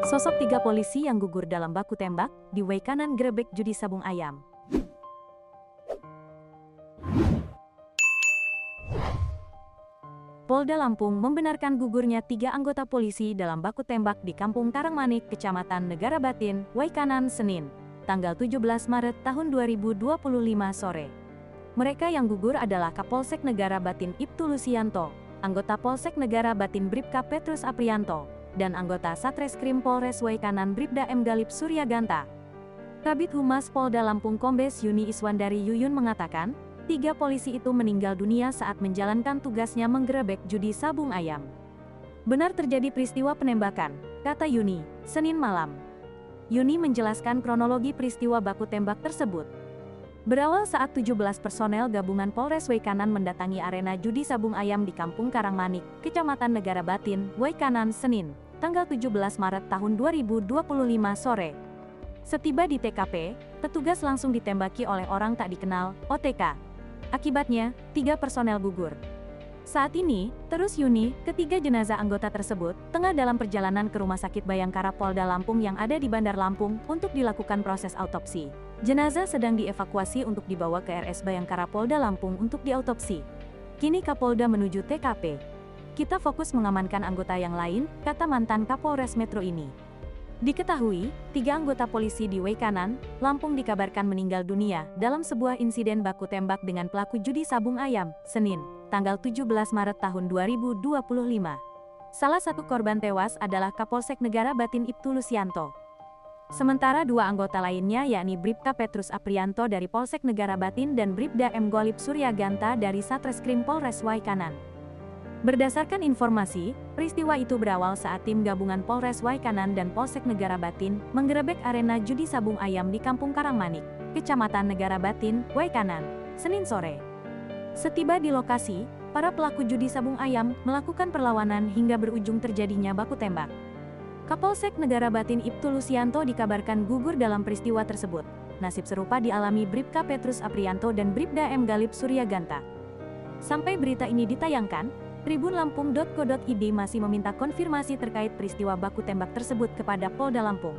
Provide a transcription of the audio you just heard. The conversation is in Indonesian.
Sosok 3 polisi yang gugur dalam baku tembak, di Waikanan gerebek judi sabung ayam. Polda Lampung membenarkan gugurnya 3 anggota polisi dalam baku tembak di Kampung Karangmanik, Kecamatan Negara Batin, Waikanan, Senin, tanggal 17 Maret tahun 2025 sore. Mereka yang gugur adalah Kapolsek Negara Batin Ibtu Lusianto, anggota Polsek Negara Batin Bribka Petrus Aprianto, dan anggota Satreskrim Polres Waikanan Bribda M. Galip Suryaganta. Kabid Humas Polda Lampung Kombes Yuni Iswandari Yuyun mengatakan, 3 polisi itu meninggal dunia saat menjalankan tugasnya menggerebek judi sabung ayam. Benar terjadi peristiwa penembakan, kata Yuni, Senin malam. Yuni menjelaskan kronologi peristiwa baku tembak tersebut. Berawal saat 17 personel gabungan Polres Waikanan mendatangi arena judi sabung ayam di Kampung Karangmanik, Kecamatan Negara Batin, Waikanan, Senin, tanggal 17 Maret tahun 2025 sore. Setiba di TKP, petugas langsung ditembaki oleh orang tak dikenal, OTK. Akibatnya, 3 personel gugur. Saat ini, terus Yuni, ketiga jenazah anggota tersebut, tengah dalam perjalanan ke Rumah Sakit Bayangkara Polda Lampung yang ada di Bandar Lampung untuk dilakukan proses autopsi. Jenazah sedang dievakuasi untuk dibawa ke RS Bayangkara Polda Lampung untuk diautopsi. Kini Kapolda menuju TKP. Kita fokus mengamankan anggota yang lain, kata mantan Kapolres Metro ini. Diketahui, 3 anggota polisi di Waikanan, Lampung dikabarkan meninggal dunia dalam sebuah insiden baku tembak dengan pelaku judi sabung ayam, Senin, tanggal 17 Maret tahun 2025. Salah satu korban tewas adalah Kapolsek Negara Batin Ibtu Lusianto. Sementara 2 anggota lainnya yakni Bribka Petrus Aprianto dari Polsek Negara Batin dan Bribda M. Galip Suryaganta dari Satreskrim Polres Waikanan. Berdasarkan informasi, peristiwa itu berawal saat tim gabungan Polres Waikanan dan Polsek Negara Batin menggerebek arena judi sabung ayam di Kampung Karangmanik, Kecamatan Negara Batin, Waikanan, Senin sore. Setiba di lokasi, para pelaku judi sabung ayam melakukan perlawanan hingga berujung terjadinya baku tembak. Kapolsek Negara Batin Ibtu Lusianto dikabarkan gugur dalam peristiwa tersebut. Nasib serupa dialami Bribka Petrus Aprianto dan Bribda M. Galip Suryaganta. Sampai berita ini ditayangkan, tribunlampung.co.id masih meminta konfirmasi terkait peristiwa baku tembak tersebut kepada Polda Lampung.